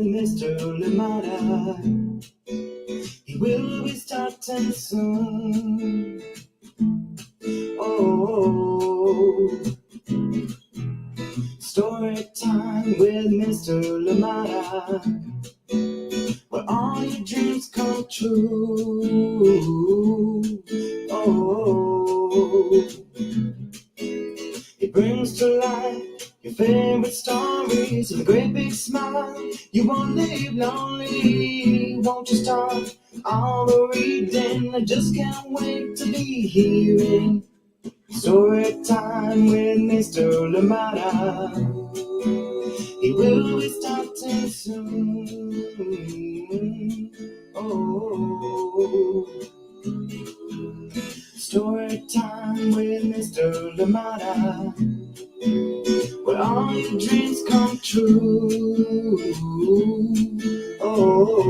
Mr. Limata. He will be starting soon. Oh, story time with Mr. Limata, where all your dreams come true. Oh, it brings to life your favorite stories with a great big smile. You won't live lonely, won't you start all the reading? I just can't wait to be hearing story time with Mr. Limata. He will be starting soon. Oh, story time with Mr. Limata, where all your dreams come true. Oh,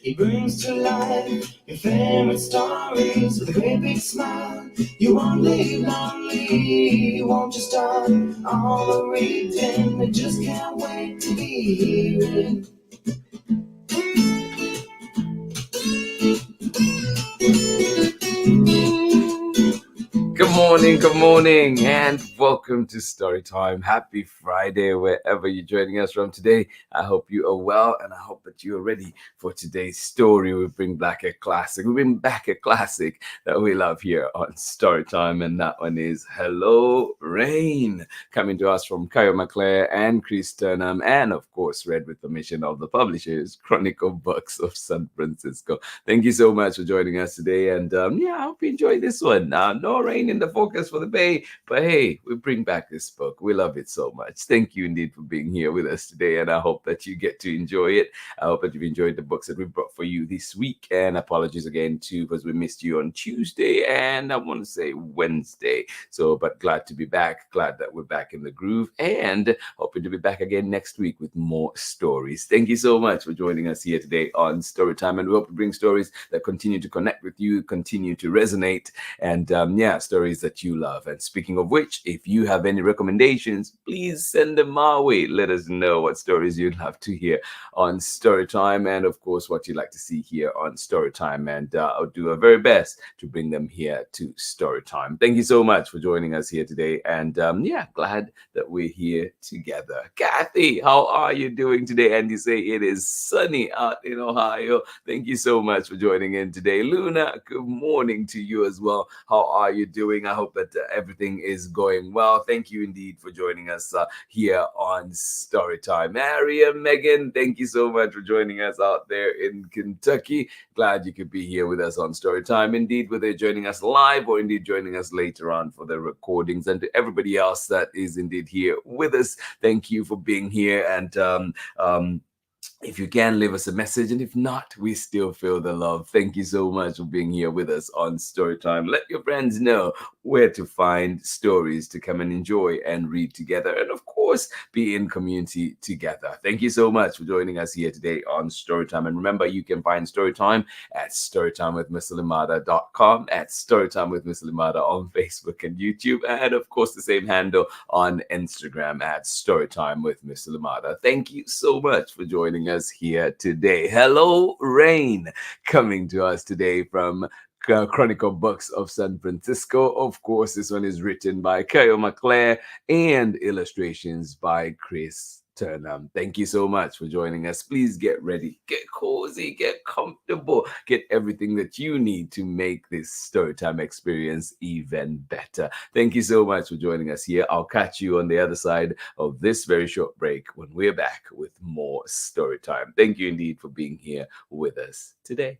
he brings to life your favorite stories with a great big smile. You won't live lonely, won't you start all the reading? I just can't wait to be hearing. Good morning, and welcome to Storytime. Happy Friday, wherever you're joining us from today. I hope you are well, and I hope that you are ready for today's story. We bring back a classic. We bring back a classic that we love here on Storytime, and that one is Hello Rain, coming to us from KYO, MACLEAR, and TURNHAM, and of course, read with permission of the publishers, Chronicle Books of San Francisco. Thank you so much for joining us today, and I hope you enjoyed this one. No rain in the focus for the Bay, but hey, we bring back this book. We love it so much. Thank you indeed for being here with us today, and I hope that you get to enjoy it. I hope that you've enjoyed the books that we brought for you this week, and apologies again too because we missed you on Tuesday and I want to say Wednesday. But glad to be back. Glad that we're back in the groove, and hoping to be back again next week with more stories. Thank you so much for joining us here today on Storytime, and we hope to bring stories that continue to connect with you, continue to resonate, and stories that you love. And speaking of which, if you have any recommendations, please send them our way. Let us know what stories you'd love to hear on Storytime, and of course what you'd like to see here on Storytime, and I'll do our very best to bring them here to Storytime. Thank you so much for joining us here today, and glad that we're here together. Kathy, how are you doing today? And you say it is sunny out in Ohio. Thank you so much for joining in today. Luna, good morning to you as well. How are you doing? I hope that everything is going well. Thank you indeed for joining us here on Storytime. Mariam, Megan, thank you so much for joining us out there in Kentucky. Glad you could be here with us on Storytime. Indeed, whether you're joining us live or indeed joining us later on for the recordings, and to everybody else that is indeed here with us, thank you for being here. And if you can, leave us a message, and if not, we still feel the love. Thank you so much for being here with us on Storytime. Let your friends know where to find stories to come and enjoy and read together, and of course, be in community together. Thank you so much for joining us here today on Storytime. And remember, you can find Storytime at storytimewithmrlimata.com, at Storytime with Miss Limata on Facebook and YouTube, and of course, the same handle on Instagram at Storytime with Miss Limata. Thank you so much for joining us here today. Hello Rain, coming to us today from Chronicle Books of San Francisco. Of course, this one is written by KYO, MACLEAR, and illustrations by Chris Turnham. Thank you so much for joining us. Please get ready, get cozy, get comfortable, get everything that you need to make this Storytime experience even better. Thank you so much for joining us here. I'll catch you on the other side of this very short break when we're back with more Storytime. Thank you indeed for being here with us today.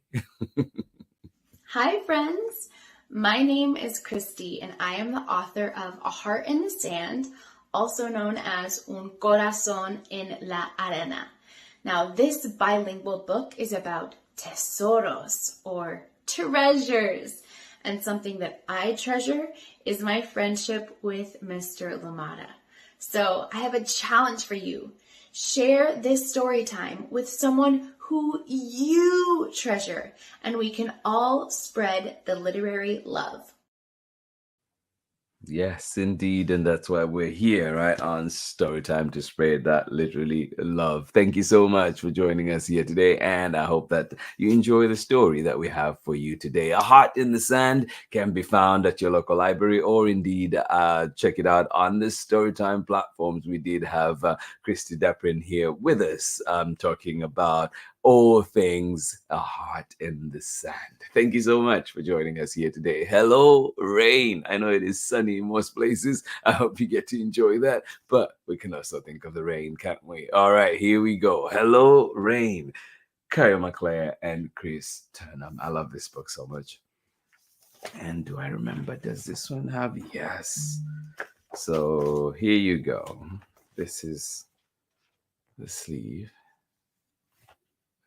Hi friends, my name is Christy and I am the author of A Heart in the Sand, also known as Un Corazón en la Arena. Now this bilingual book is about tesoros or treasures, and something that I treasure is my friendship with Mr. Limata. So I have a challenge for you. Share this story time with someone who you treasure, and we can all spread the literary love. Yes, indeed. And that's why we're here, right, on Storytime to spread that literally love. Thank you so much for joining us here today. And I hope that you enjoy the story that we have for you today. A Heart in the Sand can be found at your local library, or indeed check it out on the Storytime platforms. We did have Christy Daprin here with us talking about all things A Heart in the Sand. Thank you so much for joining us here today. Hello, rain. I know it is sunny in most places. I hope you get to enjoy that, but we can also think of the rain, can't we? All right, here we go. Hello, rain. KYO MACLEAR and Chris Turnham. I love this book so much. And do I remember, does this one have? Yes. So here you go. This is the sleeve.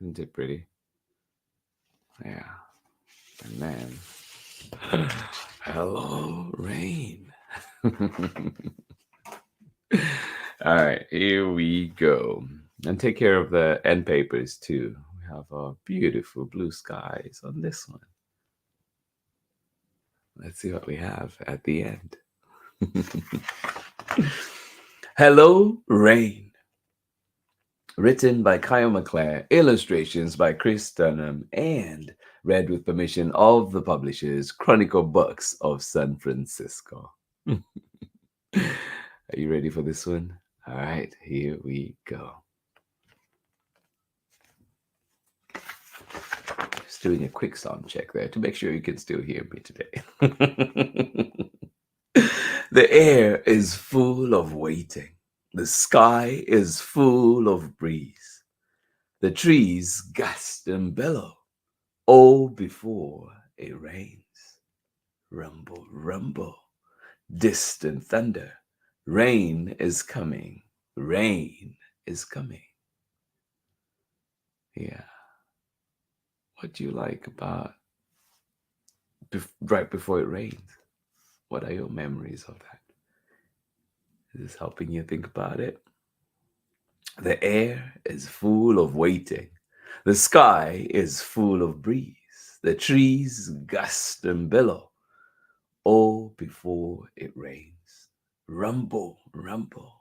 Isn't it pretty? Yeah. And then, hello, rain. All right, here we go. And take care of the end papers too. We have beautiful blue skies on this one. Let's see what we have at the end. Hello, Rain. Written by KYO MACLEAR, illustrations by Chris Turnham, and read with permission of the publishers Chronicle Books of San Francisco. Are you ready for this one? All right, here we go. Just doing a quick sound check there to make sure you can still hear me today. The air is full of waiting. The sky is full of breeze. The trees gust and bellow, all before it rains. Rumble, rumble, distant thunder. Rain is coming. Rain is coming. Yeah. What do you like about right before it rains? What are your memories of that? Is this helping you think about it? The air is full of waiting. The sky is full of breeze. The trees gust and billow, all before it rains. Rumble, rumble,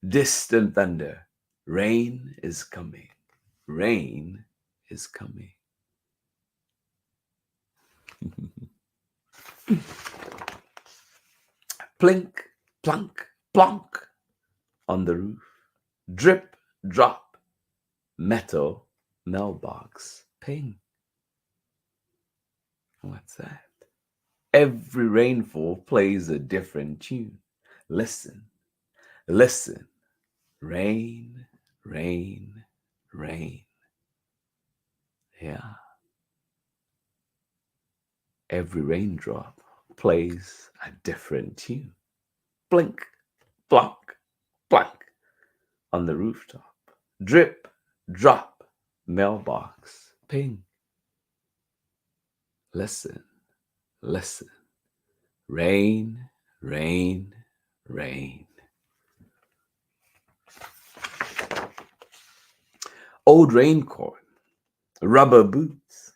distant thunder. Rain is coming. Rain is coming. Plink, plunk, plonk on the roof. Drip, drop, metal, mailbox, ping. What's that? Every rainfall plays a different tune. Listen, listen. Rain, rain, rain. Yeah. Every raindrop plays a different tune. Blink, plonk, plonk on the rooftop. Drip, drop, mailbox, ping. Listen, listen. Rain, rain, rain. Old raincoat, rubber boots,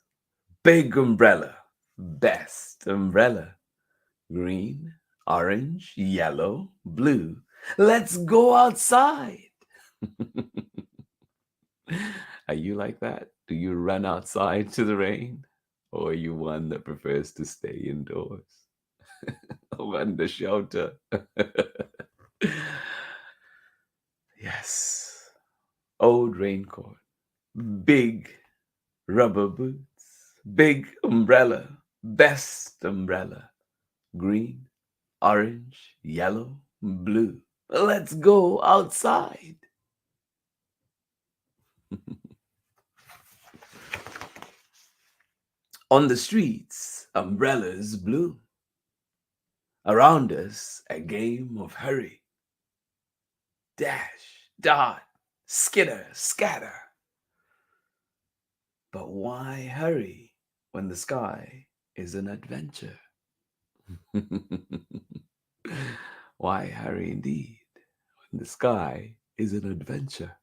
big umbrella, best umbrella. Green, orange, yellow, blue. Let's go outside. Are you like that? Do you run outside to the rain? Or are you one that prefers to stay indoors? Under shelter. Yes. Old raincoat, big rubber boots, big umbrella, best umbrella. Green, orange, yellow, blue. Let's go outside. On the streets, umbrellas bloom. Around us, a game of hurry. Dash, dart, skitter, scatter. But why hurry when the sky is an adventure? Why hurry indeed when the sky is an adventure?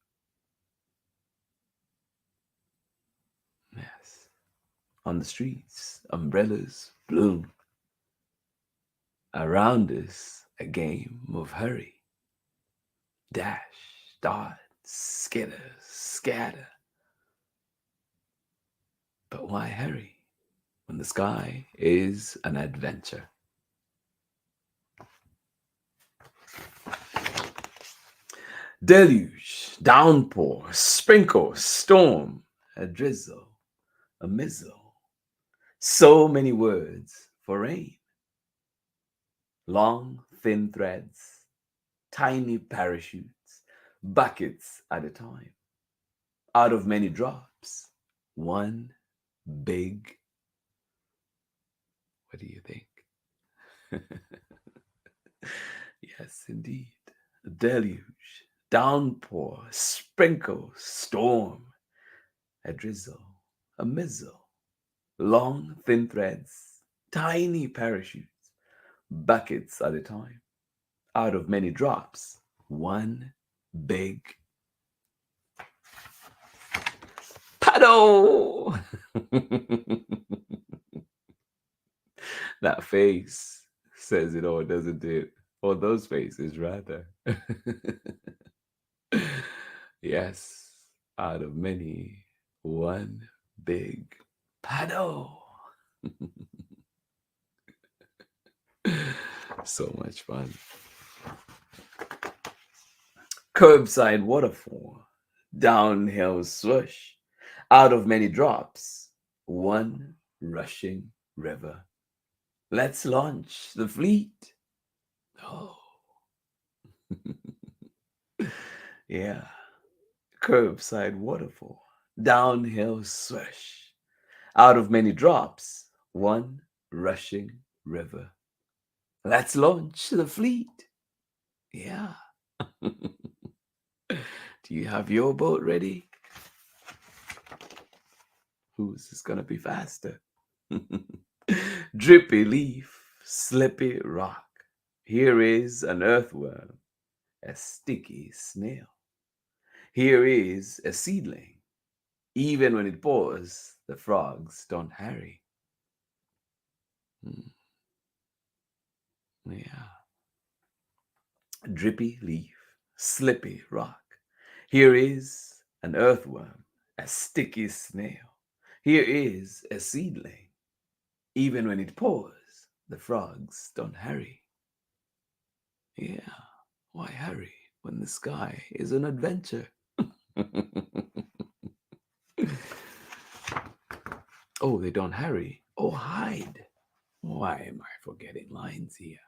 Yes. On the streets, umbrellas bloom. Around us, a game of hurry. Dash, dart, skitter, scatter. But why hurry when the sky is an adventure? Deluge, downpour, sprinkle, storm, a drizzle, a mizzle. So many words for rain. Long, thin threads, tiny parachutes, buckets at a time. Out of many drops, one big. What do you think? Yes, indeed. A deluge, downpour, sprinkle, storm, a drizzle, a mizzle. Long, thin threads, tiny parachutes, buckets at a time. Out of many drops, one big paddle. That face says it all, doesn't it? Or those faces, rather. Yes, out of many, one big paddle. So much fun. Curbside waterfall, downhill swoosh, out of many drops, one rushing river. Let's launch the fleet. Oh, yeah. Curbside waterfall, downhill swish, out of many drops, one rushing river. Let's launch the fleet. Yeah. Do you have your boat ready? Whose is gonna be faster? Drippy leaf, slippy rock. Here is an earthworm, a sticky snail. Here is a seedling. Even when it pours, the frogs don't hurry. Yeah. Drippy leaf, slippy rock. Here is an earthworm, a sticky snail. Here is a seedling. Even when it pours, the frogs don't hurry. Yeah, why hurry when the sky is an adventure? Oh, they don't hurry. Oh, hide. Why am I forgetting lines here?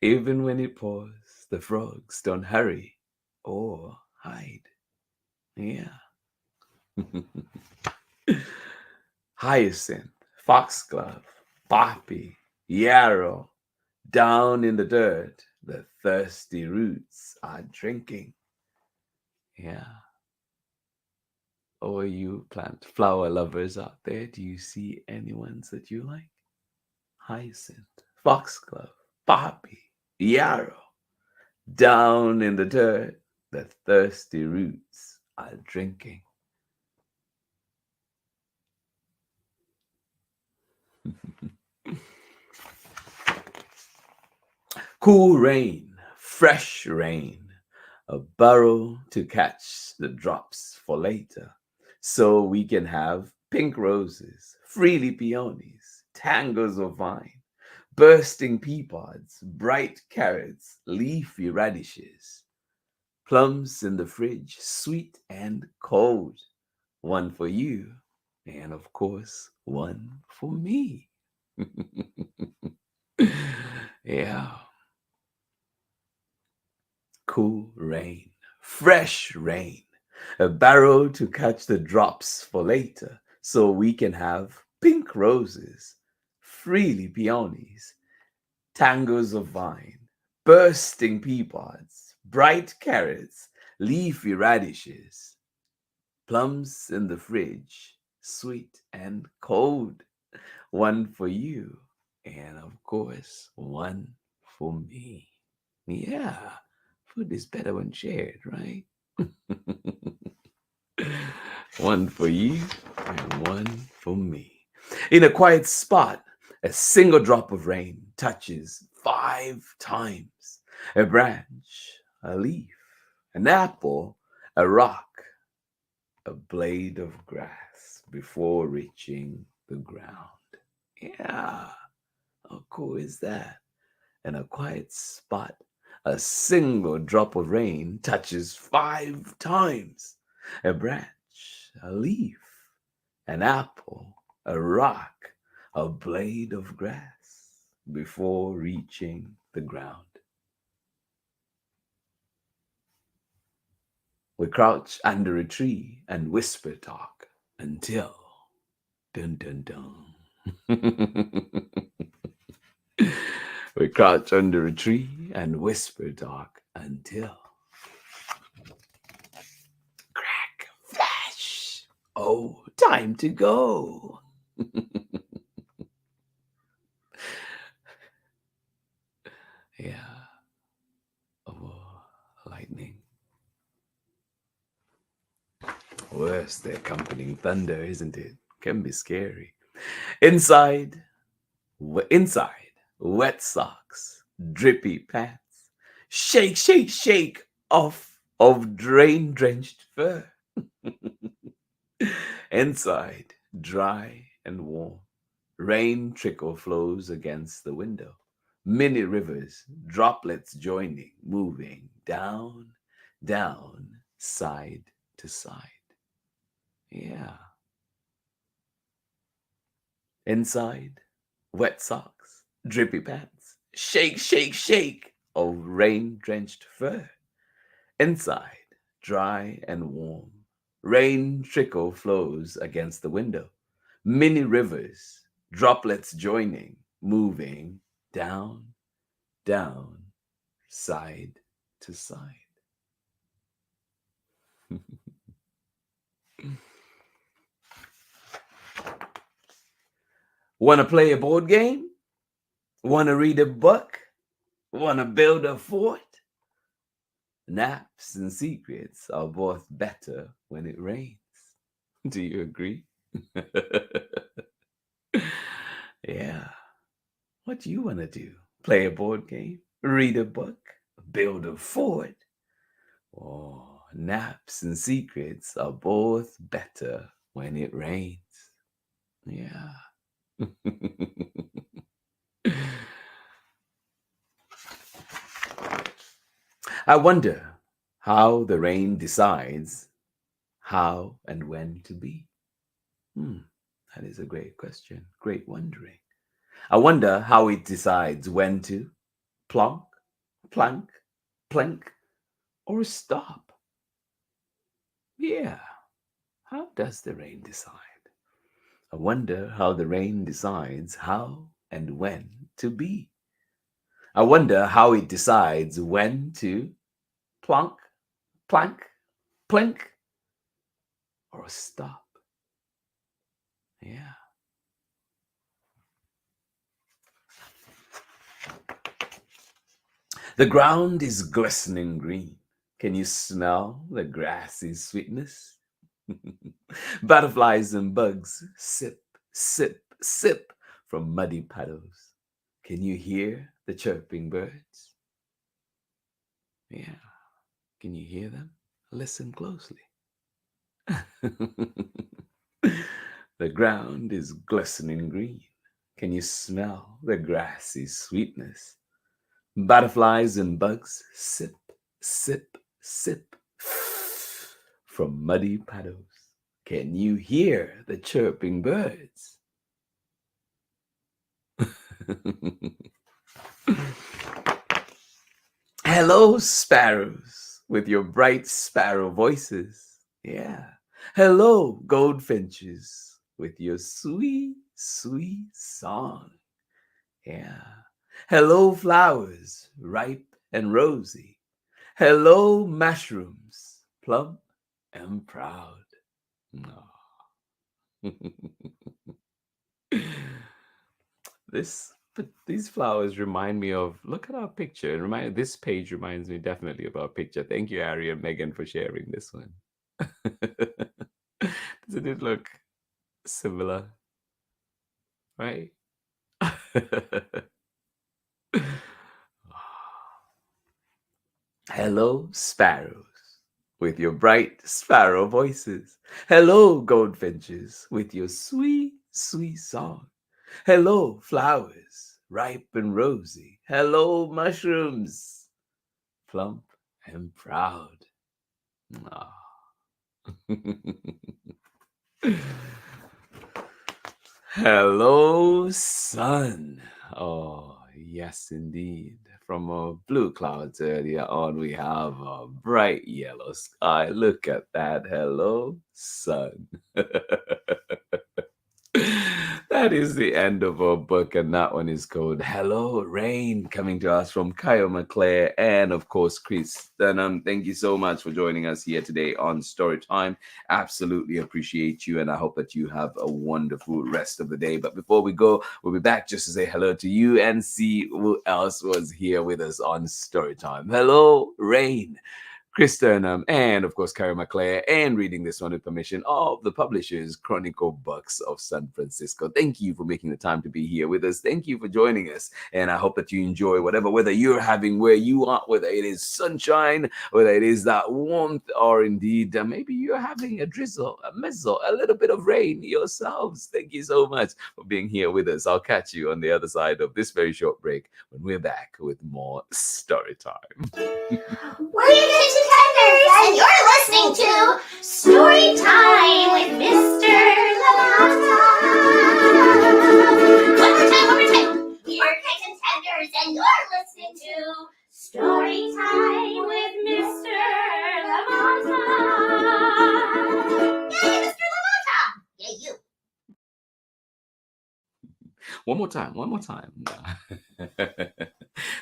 Even when it pours, the frogs don't hurry or hide. Yeah. Hyacinth, foxglove, poppy, yarrow, down in the dirt, the thirsty roots are drinking. Yeah. Or you plant flower lovers out there, do you see any ones that you like? Hyacinth, foxglove, poppy, yarrow, down in the dirt, the thirsty roots are drinking. Cool rain, fresh rain, a burrow to catch the drops for later, so we can have pink roses, freely peonies, tangles of vine, bursting pea pods, bright carrots, leafy radishes, plums in the fridge, sweet and cold, one for you, and of course, one for me. Yeah. Cool rain, fresh rain, a barrel to catch the drops for later, so we can have pink roses, freely peonies, tangles of vine, bursting pea pods, bright carrots, leafy radishes, plums in the fridge, sweet and cold, one for you, and of course, one for me. Yeah, food is better when shared, right? One for you and one for me. In a quiet spot, A single drop of rain touches 5 times a branch, a leaf, an apple, a rock, a blade of grass before reaching the ground. Yeah, how cool is that? In a quiet spot, a single drop of rain touches 5 times a branch, a leaf, an apple, a rock, a blade of grass before reaching the ground. We crouch under a tree and whisper talk until dun dun dun. We crouch under a tree and whisper talk until crack, flash. Oh, time to go. Yeah. Oh, lightning. Worse, the accompanying thunder, isn't it? Can be scary. Inside, inside, wet socks, drippy pants, shake, shake, shake of rain-drenched fur. Inside, dry and warm, rain trickle flows against the window. Mini rivers, droplets joining, moving down, down, side to side. Yeah. Inside, wet socks, drippy pants, shake, shake, shake of rain drenched fur. Inside, dry and warm, rain trickle flows against the window. Mini rivers, droplets joining, moving down, down, side to side. Want to play a board game? Want to read a book? Want to build a fort? Naps and secrets are both better when it rains. Do you agree? Yeah. What do you want to do? Play a board game? Read a book? Build a fort? Oh, naps and secrets are both better when it rains. Yeah. I wonder how the rain decides how and when to be. That is a great question. Great wondering. I wonder how it decides when to plonk, plank, plink, or stop. Yeah, how does the rain decide? I wonder how the rain decides how and when to be. I wonder how it decides when to plonk, plank, plink, or stop. Yeah. The ground is glistening green. Can you smell the grassy sweetness? Butterflies and bugs sip, sip, sip from muddy puddles. Can you hear the chirping birds? Yeah. Can you hear them? Listen closely. The ground is glistening green. Can you smell the grassy sweetness? Butterflies and bugs sip, sip, sip from muddy puddles. Can you hear the chirping birds? Hello, sparrows, with your bright sparrow voices. Yeah. Hello, goldfinches, with your sweet, sweet song. Yeah. Hello, flowers, ripe and rosy. Hello, mushrooms, plump and proud. Aw. But these flowers remind me of, look at our picture. This page reminds me definitely of our picture. Thank you, Ari and Megan, for sharing this one. Doesn't it look similar? Right? Hello, sparrows, with your bright sparrow voices. Hello, goldfinches, with your sweet, sweet song. Hello, flowers, ripe and rosy. Hello, mushrooms, plump and proud. Ah. Hello, sun. Oh, yes, indeed. From blue clouds earlier on, we have a bright yellow sky. Look at that. Hello, sun. That is the end of our book, and that one is called Hello Rain, coming to us from KYO, MACLEAR, and of course, Chris Dunham. Thank you so much for joining us here today on Storytime. Absolutely appreciate you, and I hope that you have a wonderful rest of the day. But before we go, we'll be back just to say hello to you and see who else was here with us on Storytime. Hello, Rain. Chris Turnham, and of course, KYO, MACLEAR, and reading this one with permission of the publishers, Chronicle Books of San Francisco. Thank you for making the time to be here with us. Thank you for joining us. And I hope that you enjoy whatever weather you're having where you are, whether it is sunshine, whether it is that warmth, or indeed maybe you're having a drizzle, a mizzle, a little bit of rain yourselves. Thank you so much for being here with us. I'll catch you on the other side of this very short break when we're back with more story time. We're your contenders, and you're listening to Story Time with Mr. Limata. One more time. You're contenders, and you're listening to Story Time with Mr. Limata. Yay, Mr. Limata! Yay, you. One more time.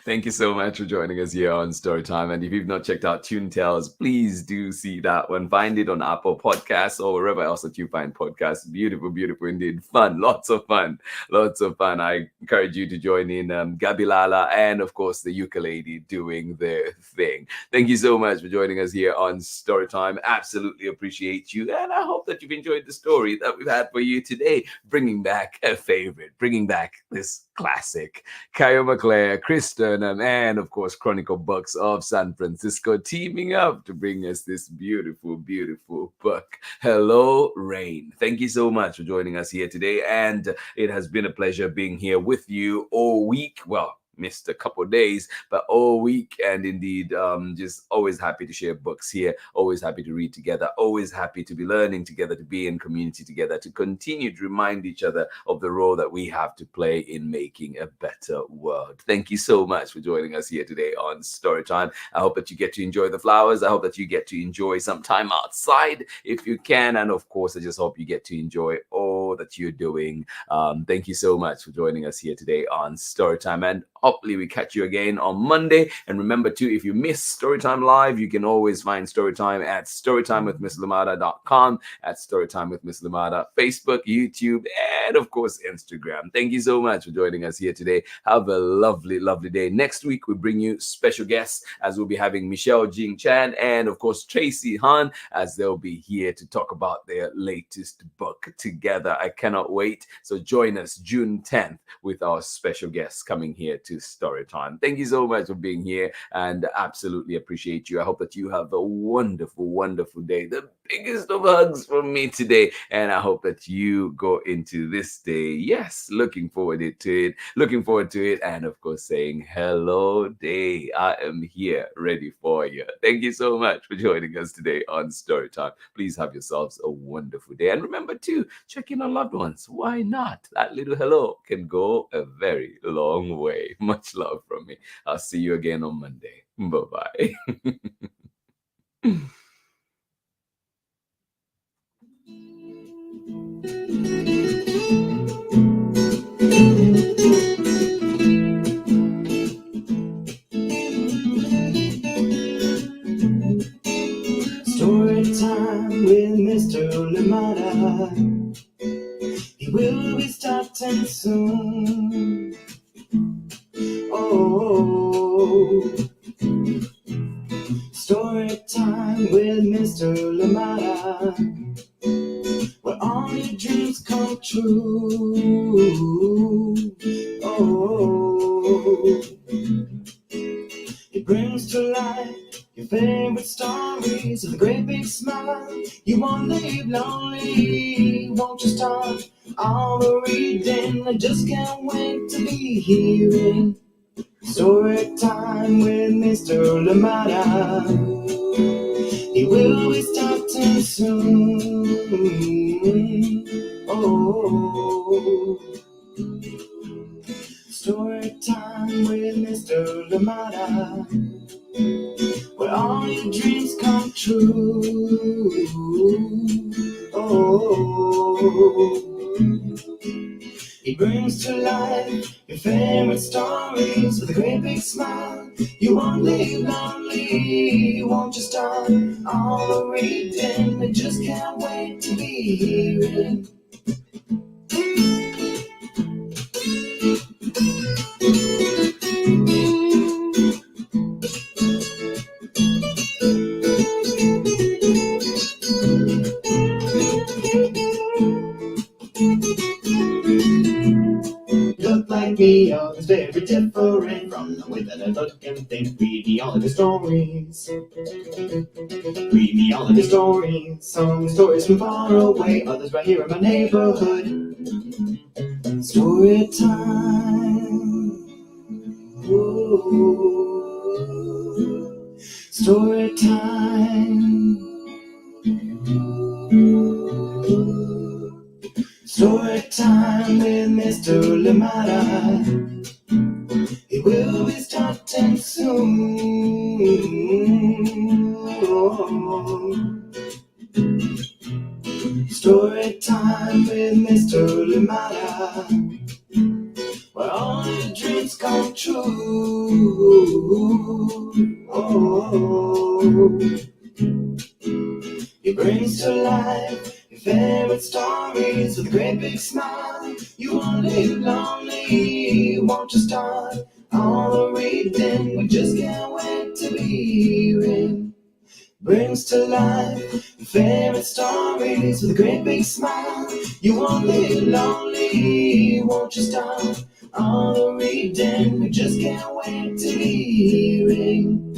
Thank you so much for joining us here on Storytime. And if you've not checked out Tune Tales, please do see that one. Find it on Apple Podcasts or wherever else that you find podcasts. Beautiful, beautiful indeed. Fun, lots of fun. I encourage you to join in Gabilala and, of course, the ukulele doing their thing. Thank you so much for joining us here on Storytime. Absolutely appreciate you. And I hope that you've enjoyed the story that we've had for you today, bringing back a favorite, bringing back this classic. KYO, MACLEAR, Chris Turnham, and of course Chronicle Books of San Francisco teaming up to bring us this beautiful, beautiful book. Hello, Rain. Thank you so much for joining us here today, and it has been a pleasure being here with you all week. Well, missed a couple of days, but all week, and indeed just always happy to share books here, always happy to read together, always happy to be learning together, to be in community together, to continue to remind each other of the role that we have to play in making a better world. Thank you so much for joining us here today on Storytime. I hope that you get to enjoy the flowers. I hope that you get to enjoy some time outside if you can, and of course I just hope you get to enjoy all that you're doing. Thank you so much for joining us here today on Storytime, and hopefully we catch you again on Monday. And remember too, if you miss Storytime Live, you can always find Storytime at storytimewithmisslimata.com, at Storytime with Miss Limata, Facebook, YouTube, and of course Instagram. Thank you so much for joining us here today. Have a lovely, lovely day. Next week we bring you special guests, as we'll be having Michelle Jing Chan and of course Tracy Han, as they'll be here to talk about their latest book together. I cannot wait. So join us June 10th with our special guests coming here to Storytime. Thank you so much for being here, and absolutely appreciate you. I hope that you have a wonderful, wonderful day. The biggest of hugs from me today, and I hope that you go into this day, yes, looking forward to it, and of course saying hello day. I am here ready for you. Thank you so much for joining us today on Storytime. Please have yourselves a wonderful day, and remember to check in on loved ones. Why not? That little hello can go a very long way. Much love from me. I'll see you again on Monday. Bye-bye. Story time with Mr. Limata. He will be starting soon. Oh, story time with Mr. Limata. Well, where all your dreams come true. Oh, it brings to life your favorite stories with a great big smile. You won't live lonely, won't you start all the reading? I just can't wait to be hearing story time with Mr. Limata. He will be starting soon. Oh, story time with Mr. Limata, where all your dreams come true. Oh, he brings to life your favorite stories with a great big smile. You won't live lonely, won't you start all the reading? I just can't wait to be hearing. Look like me, always very different from the way that I look and think. Read me all of the stories. Read me all of the stories. Some stories from far away, others right here in my neighborhood. Story time. Ooh. Story time. Story time with Mr. Limata. It will be starting soon. Oh. Story time with Mr. Limata, where all your dreams come true. Oh. He brings to life your favorite stories with a great big smile. You won't live lonely, won't you start all the reading? We just can't wait to be hearing. Brings to life your favorite stories with a great big smile. You won't live lonely, won't you start all the reading? We just can't wait to be hearing.